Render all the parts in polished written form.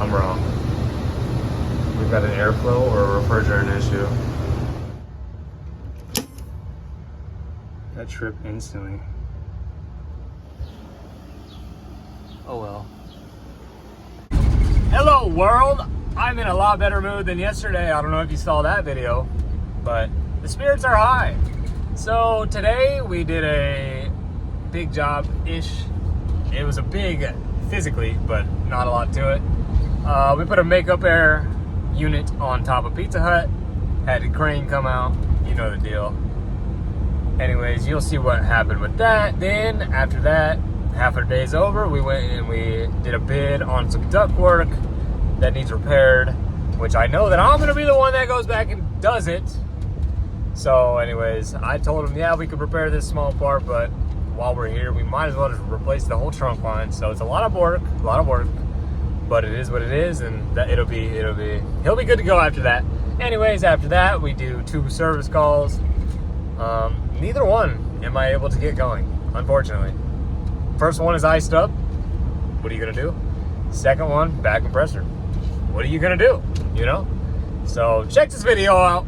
I'm wrong. We've got an airflow or a refrigerant issue. That tripped instantly. Oh well. Hello world! I'm in a lot better mood than yesterday. I don't know if you saw that video, but the spirits are high. So today we did a big job-ish. It was a big physically, but not a lot to it. We put a makeup air unit on top of Pizza Hut, had a crane come out, you know the deal. Anyways, you'll see what happened with that. Then after that, half our day's over, we went and we did a bid on some ductwork that needs repaired, which I know that I'm gonna be the one that goes back and does it. So anyways, I told him, yeah, we could repair this small part, but while we're here, we might as well just replace the whole trunk line. So it's a lot of work, but it is what it is, and that he'll be good to go after that. Anyways, after that, we do 2 service calls. Neither one am I able to get going, unfortunately. First one is iced up. What are you gonna do? Second one, bad compressor. What are you gonna do? You know? So check this video out.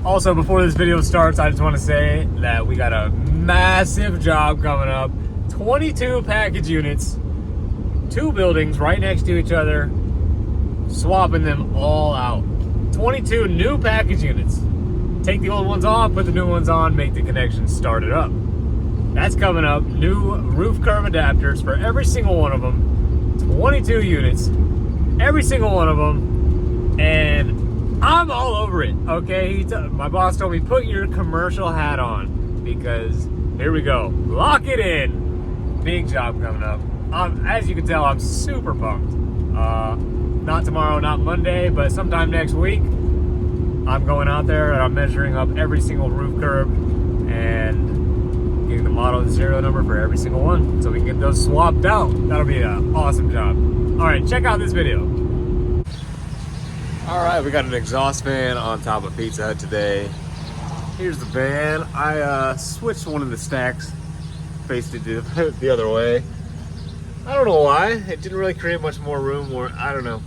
Also, before this video starts, I just want to say that we got a massive job coming up. 22 package units, 2 buildings right next to each other, swapping them all out. 22 new package units. Take the old ones off, put the new ones on, make the connection, start it up. That's coming up. New roof curve adapters for every single one of them. 22 units, every single one of them, and I'm all over it, okay? My boss told me, put your commercial hat on, because here we go. Lock it in. Big job coming up. As you can tell, I'm super pumped. Not tomorrow, not Monday, but sometime next week, I'm going out there and I'm measuring up every single roof curb and getting the model and serial number for every single one so we can get those swapped out. That'll be an awesome job. All right, check out this video. All right, we got an exhaust fan on top of Pizza Hut today. Here's the van. I switched one of the stacks, faced it the other way. I don't know why. It didn't really create much more room, or I don't know.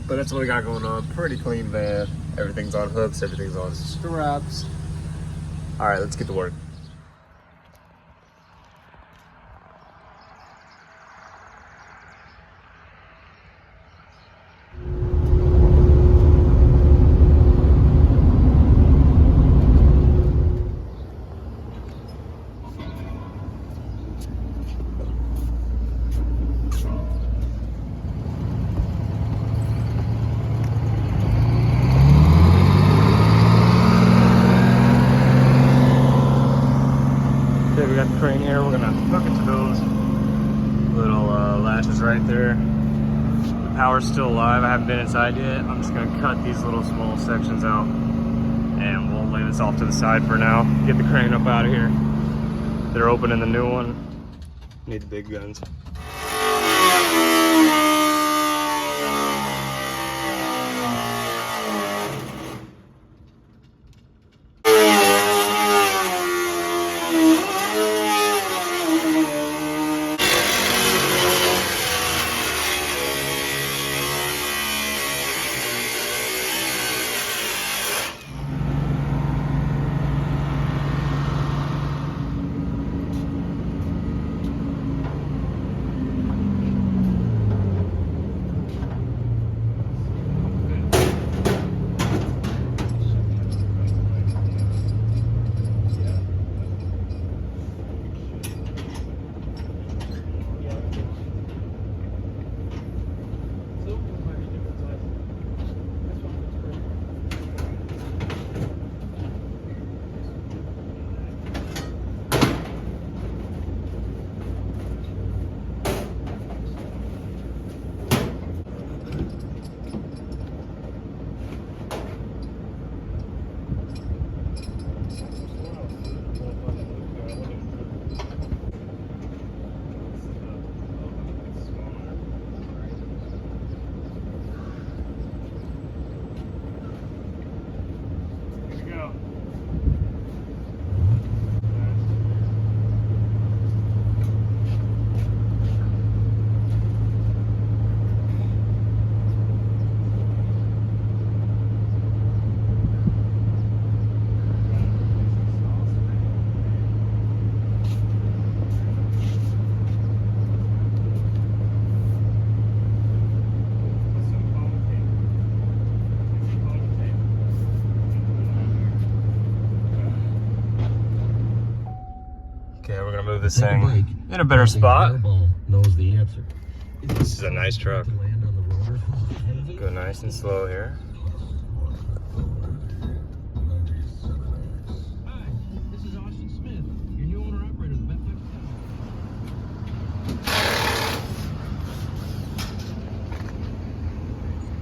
But that's what we got going on. Pretty clean van. Everything's on hooks, everything's on straps. All right, let's get to work. We got the crane here. We're gonna hook it to those little latches right there. The power's still alive. I haven't been inside yet. I'm just gonna cut these little small sections out and we'll lay this off to the side for now. Get the crane up out of here. They're opening the new one. Need the big guns. move this thing in a better spot. Knows the answer. This is a nice truck. Go nice and slow here.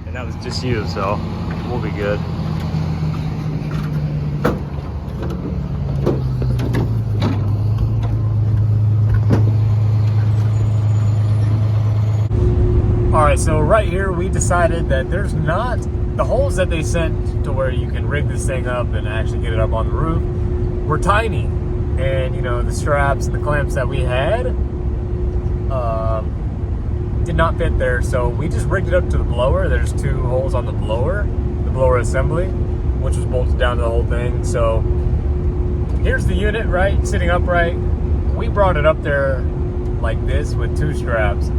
And that was just you, so we'll be good. All right, so right here we decided that there's not the holes that they sent to where you can rig this thing up and actually get it up on the roof were tiny, and you know the straps and the clamps that we had did not fit there. So we just rigged it up to the blower. There's 2 holes on the blower assembly, which was bolted down to the whole thing. So here's the unit, right, sitting upright. We brought it up there like this with 2 straps,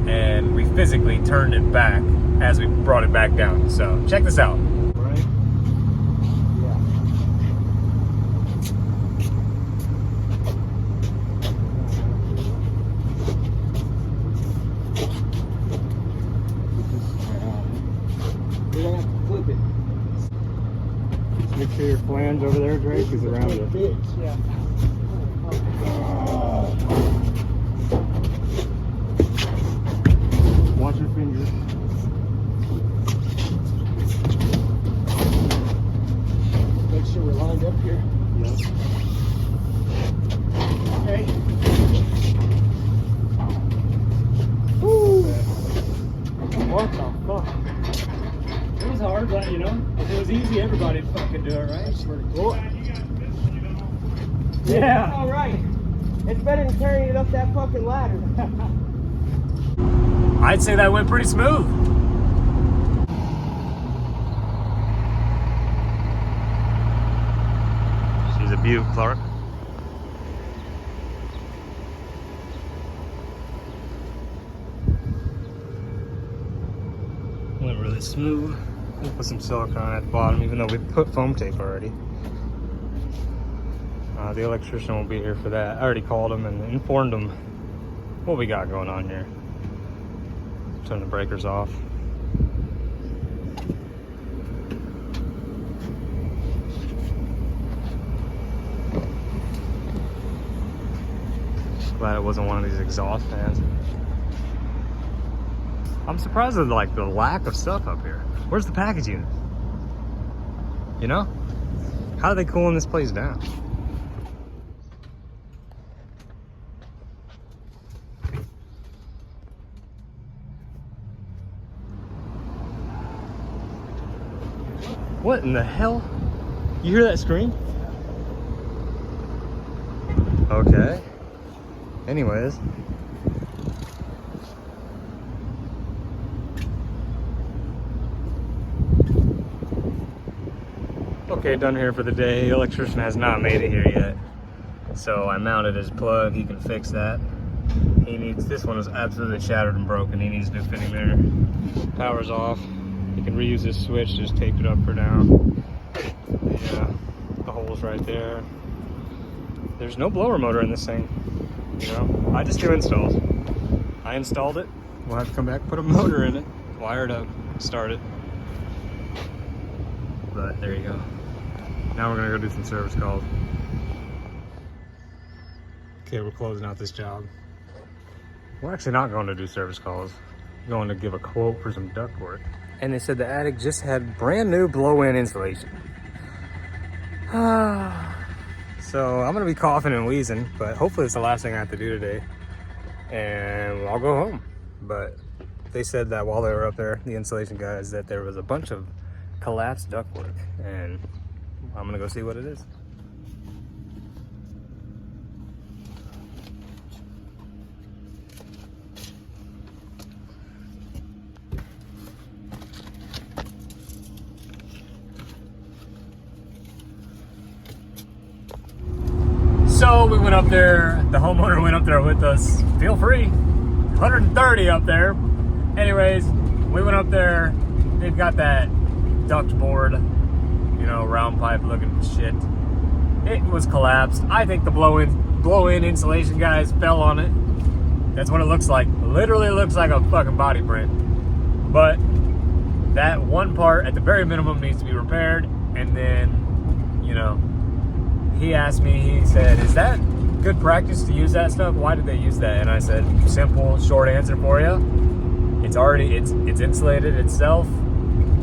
and we physically turned it back as we brought it back down. So check this out. Right? Yeah. We're gonna have to flip it. Just make sure your flange over there, Drake, is around it. Yeah. Watch your fingers. Make sure we're lined up here. Yep. Okay. Woo! What the fuck? It was hard, but you know, if it was easy, everybody'd fucking do it, right? That's pretty cool. Yeah. All right. It's better than carrying it up that fucking ladder. I'd say that went pretty smooth. She's a beaut, Clark. Went really smooth. We'll put some silicone at the bottom, even though we put foam tape already. The electrician will be here for that. I already called him and informed him what we got going on here. Turn the breakers off. Glad it wasn't one of these exhaust fans. I'm surprised at like the lack of stuff up here. Where's the package unit? You know? How are they cooling this place down? What in the hell? You hear that scream? Okay. Anyways. Okay, done here for the day. The electrician has not made it here yet. So I mounted his plug. He can fix that. He needs, this one is absolutely shattered and broken. He needs new fitting there. Power's off. You can reuse this switch, just tape it up for now. Yeah, the hole's right there. There's no blower motor in this thing. You know, I just do installs. I installed it. We'll have to come back, put a motor in it, wire it up, start it. But there you go. Now we're gonna go do some service calls. Okay, we're closing out this job. We're actually not going to do service calls. We're going to give a quote for some ductwork. And they said the attic just had brand new blow-in insulation. So I'm gonna be coughing and wheezing, but hopefully it's the last thing I have to do today. And I'll go home. But they said that while they were up there, the insulation guys, that there was a bunch of collapsed ductwork. And I'm gonna go see what it is. So we went up there, the homeowner went up there with us. Feel free, 130 up there. Anyways, we went up there. They've got that duct board, you know, round pipe looking shit. It was collapsed. I think the blow-in blow-in insulation guys fell on it. That's what it looks like. Literally looks like a fucking body print. But that one part at the very minimum needs to be repaired. And then, you know, he asked me, he said, is that good practice to use that stuff? Why did they use that? And I said, simple, short answer for you. It's already, it's insulated itself,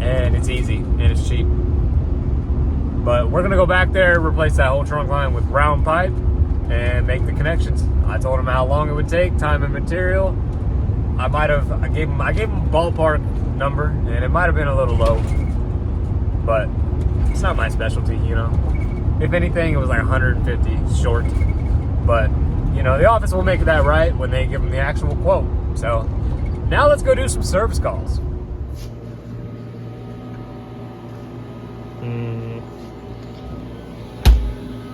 and it's easy, and it's cheap. But we're gonna go back there, replace that whole trunk line with round pipe, and make the connections. I told him how long it would take, time and material. I gave him a ballpark number, and it might have been a little low, but it's not my specialty, you know. If anything, it was like 150 short. But, you know, the office will make that right when they give them the actual quote. So, now let's go do some service calls.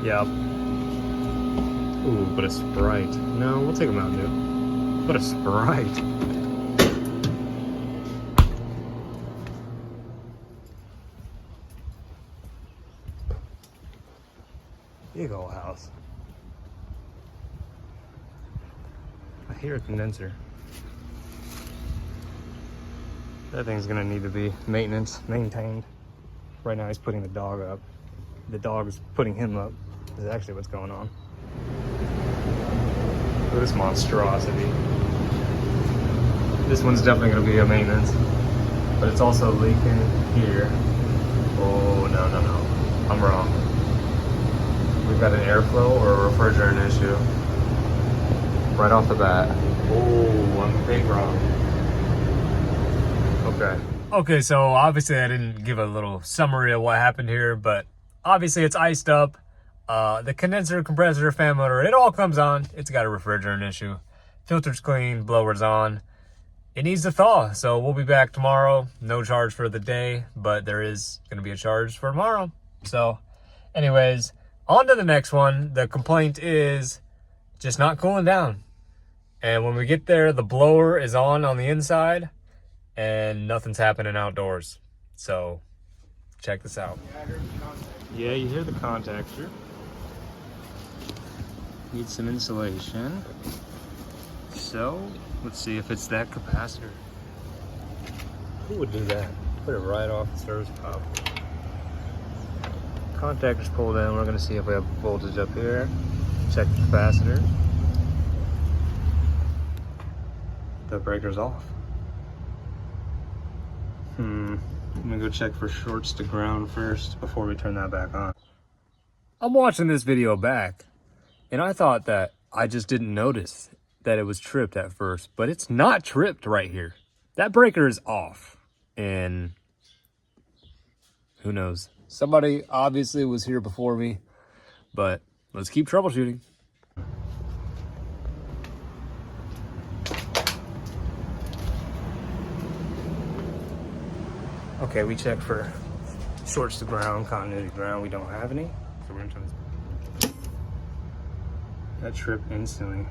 Yep. Ooh, but a Sprite. No, we'll take a Mountain Dew. But a Sprite. Big old house. I hear a condenser. That thing's gonna need to be maintained. Right now he's putting the dog up. The dog is putting him up. Is actually what's going on. Look at this monstrosity. This one's definitely gonna be a maintenance, but it's also leaking here. Oh, no. I'm wrong. We've got an airflow or a refrigerant issue. Right off the bat. Oh, I'm big wrong. Okay, so obviously I didn't give a little summary of what happened here, but obviously it's iced up. The condenser, compressor, fan motor, it all comes on. It's got a refrigerant issue. Filter's clean, blower's on. It needs to thaw, so we'll be back tomorrow. No charge for the day, but there is going to be a charge for tomorrow. So, anyways, on to the next one. The complaint is just not cooling down. And when we get there, the blower is on the inside, and nothing's happening outdoors. So, check this out. Yeah, you hear the contactor. Need some insulation. So, let's see if it's that capacitor. Who would do that? Put it right off the service pop. Contactor's pulled in. We're gonna see if we have voltage up here. Check the capacitor. The breaker's off. I'm gonna go check for shorts to ground first before we turn that back on. I'm watching this video back, and I thought that I just didn't notice that it was tripped at first, but it's not tripped right here. That breaker is off, and who knows? Somebody obviously was here before me, but let's keep troubleshooting. Okay, we checked for shorts to ground, continuity to ground. We don't have any, so we're gonna turn this. That tripped instantly.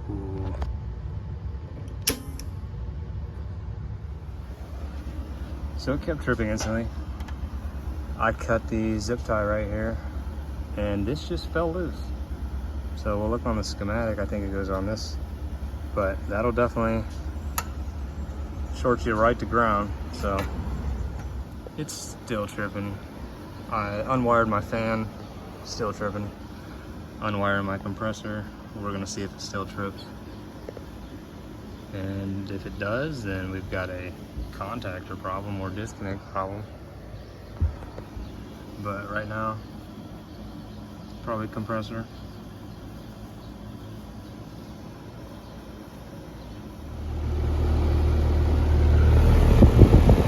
Ooh. So it kept tripping instantly. I cut the zip tie right here, and this just fell loose. So we'll look on the schematic. I think it goes on this, but that'll definitely short you right to ground. So it's still tripping. I unwired my fan, still tripping. Unwiring my compressor. We're gonna see if it still trips. And if it does, then we've got a contactor problem or disconnect problem. But right now, probably compressor.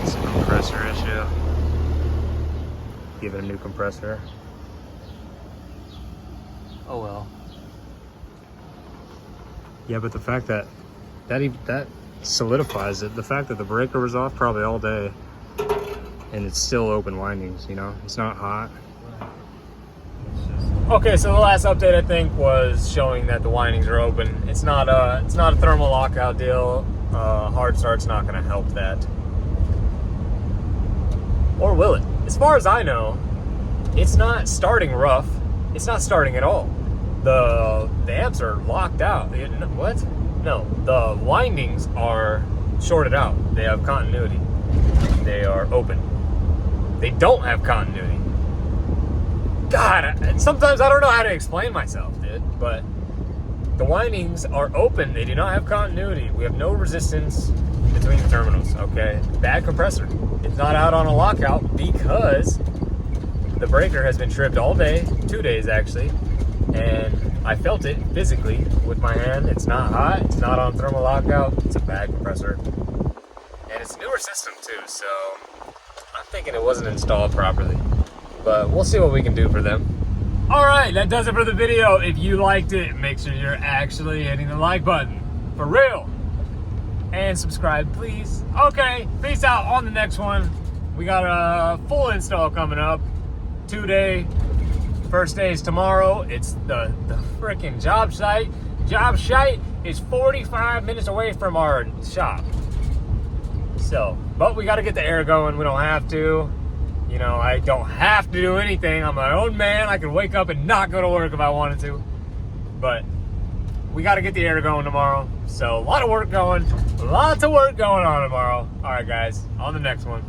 It's a compressor issue. Give it a new compressor. Oh well. Yeah, but the fact that solidifies it. The fact that the breaker was off probably all day, and it's still open windings. You know, it's not hot. Okay, so the last update I think was showing that the windings are open. It's not a thermal lockout deal. Hard start's not going to help that. Or will it? As far as I know, it's not starting rough. It's not starting at all. The amps are locked out. What? No, the windings are shorted out. They have continuity. They are open. They don't have continuity. God, sometimes I don't know how to explain myself, dude. But the windings are open. They do not have continuity. We have no resistance between the terminals, okay? Bad compressor. It's not out on a lockout because the breaker has been tripped all day, 2 days actually, and I felt it physically with my hand. It's not hot, it's not on thermal lockout, it's a bad compressor. And it's a newer system too, so I'm thinking it wasn't installed properly. But we'll see what we can do for them. Alright, that does it for the video. If you liked it, make sure you're actually hitting the like button. For real. And subscribe, please. Okay, peace out on the next one. We got a full install coming up. 2-day. First day is tomorrow. It's the freaking job site. Job site is 45 minutes away from our shop. So, but we got to get the air going. We don't have to. You know, I don't have to do anything. I'm my own man. I can wake up and not go to work if I wanted to. But we got to get the air going tomorrow. So, a lot of work going. Lots of work going on tomorrow. All right, guys. On the next one.